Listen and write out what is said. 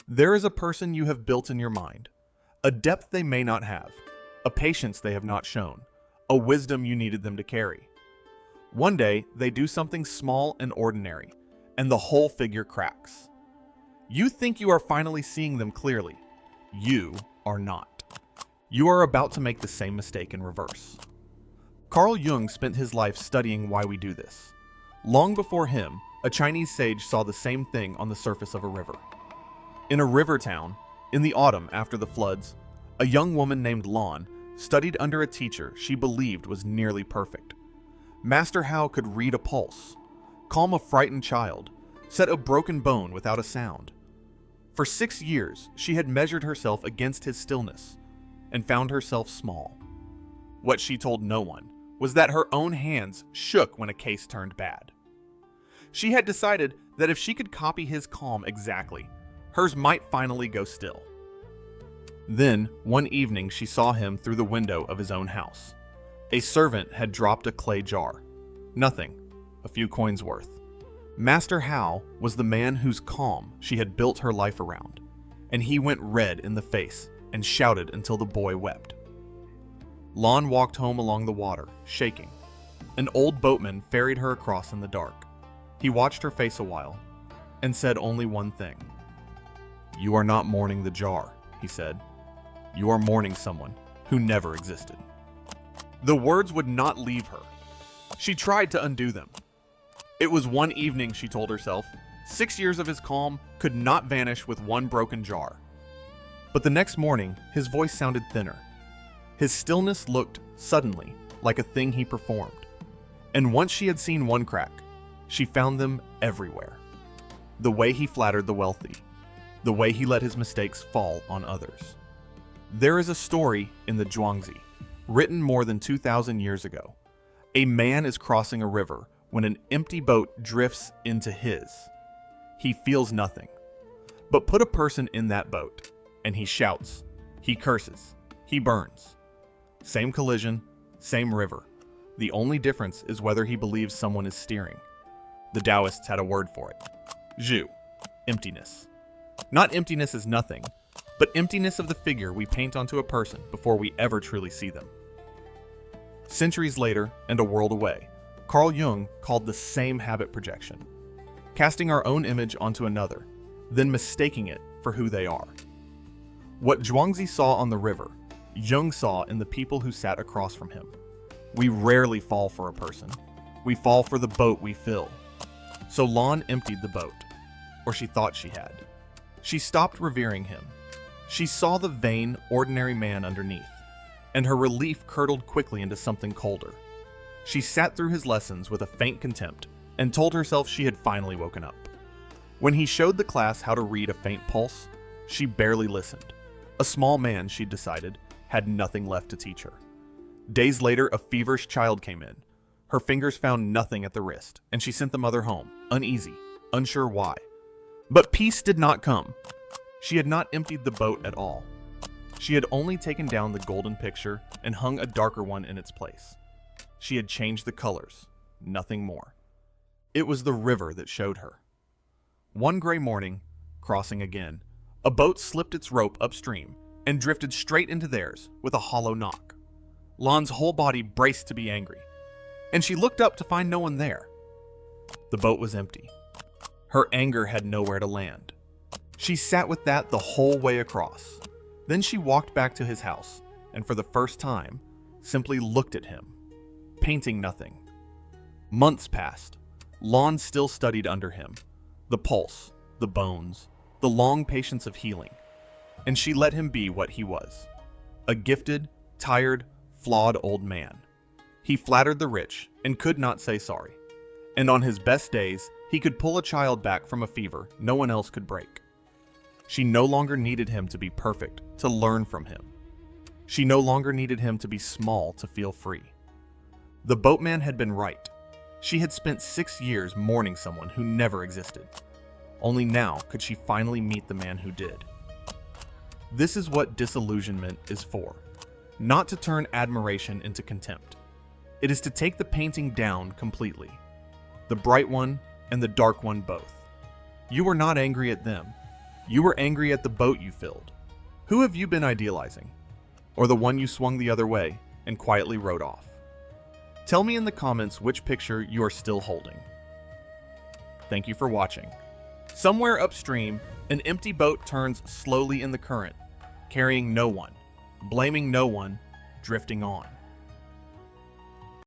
There is a person you have built in your mind, a depth they may not have, a patience they have not shown, a wisdom you needed them to carry. One day, they do something small and ordinary, and the whole figure cracks. You think you are finally seeing them clearly. You are not. You are about to make the same mistake in reverse. Carl Jung spent his life studying why we do this. Long before him, a Chinese sage saw the same thing on the surface of a river. In a river town, in the autumn after the floods, a young woman named Lan studied under a teacher she believed was nearly perfect. Master Hao could read a pulse, calm a frightened child, set a broken bone without a sound. For 6 years, she had measured herself against his stillness and found herself small. What she told no one was that her own hands shook when a case turned bad. She had decided that if she could copy his calm exactly, hers might finally go still. Then, one evening, she saw him through the window of his own house. A servant had dropped a clay jar. Nothing, a few coins worth. Master Hao was the man whose calm she had built her life around, and he went red in the face and shouted until the boy wept. Lan walked home along the water, shaking. An old boatman ferried her across in the dark. He watched her face a while and said only one thing. "You are not mourning the jar," he said. "You are mourning someone who never existed." The words would not leave her. She tried to undo them. It was one evening, she told herself. 6 years of his calm could not vanish with one broken jar. But the next morning, his voice sounded thinner. His stillness looked, suddenly, like a thing he performed. And once she had seen one crack, she found them everywhere. The way he flattered the wealthy. The way he let his mistakes fall on others. There is a story in the Zhuangzi, written more than 2,000 years ago. A man is crossing a river when an empty boat drifts into his. He feels nothing. But put a person in that boat, and he shouts, he curses, he burns. Same collision, same river. The only difference is whether he believes someone is steering. The Taoists had a word for it. Zhu, emptiness. Not emptiness as nothing, but emptiness of the figure we paint onto a person before we ever truly see them. Centuries later, and a world away, Carl Jung called the same habit projection, casting our own image onto another, then mistaking it for who they are. What Zhuangzi saw on the river, Jung saw in the people who sat across from him. We rarely fall for a person. We fall for the boat we fill. So Lan emptied the boat, or she thought she had. She stopped revering him. She saw the vain, ordinary man underneath, and her relief curdled quickly into something colder. She sat through his lessons with a faint contempt and told herself she had finally woken up. When he showed the class how to read a faint pulse, she barely listened. A small man, she'd decided, had nothing left to teach her. Days later, a feverish child came in. Her fingers found nothing at the wrist, and she sent the mother home, uneasy, unsure why. But peace did not come. She had not emptied the boat at all. She had only taken down the golden picture and hung a darker one in its place. She had changed the colors, nothing more. It was the river that showed her. One gray morning, crossing again, a boat slipped its rope upstream and drifted straight into theirs with a hollow knock. Lan's whole body braced to be angry, and she looked up to find no one there. The boat was empty. Her anger had nowhere to land. She sat with that the whole way across. Then she walked back to his house, and for the first time, simply looked at him, painting nothing. Months passed. Lan still studied under him, the pulse, the bones, the long patience of healing, and she let him be what he was, a gifted, tired, flawed old man. He flattered the rich and could not say sorry, and on his best days, he could pull a child back from a fever no one else could break. She no longer needed him to be perfect to learn from him. She no longer needed him to be small to feel free. The boatman had been right. She had spent 6 years mourning someone who never existed. Only now could she finally meet the man who did. This is what disillusionment is for. Not to turn admiration into contempt. It is to take the painting down completely. The bright one and the dark one both. You are not angry at them. You were angry at the boat you filled. Who have you been idealizing? Or the one you swung the other way and quietly rode off? Tell me in the comments which picture you are still holding. Thank you for watching. Somewhere upstream, an empty boat turns slowly in the current, carrying no one, blaming no one, drifting on.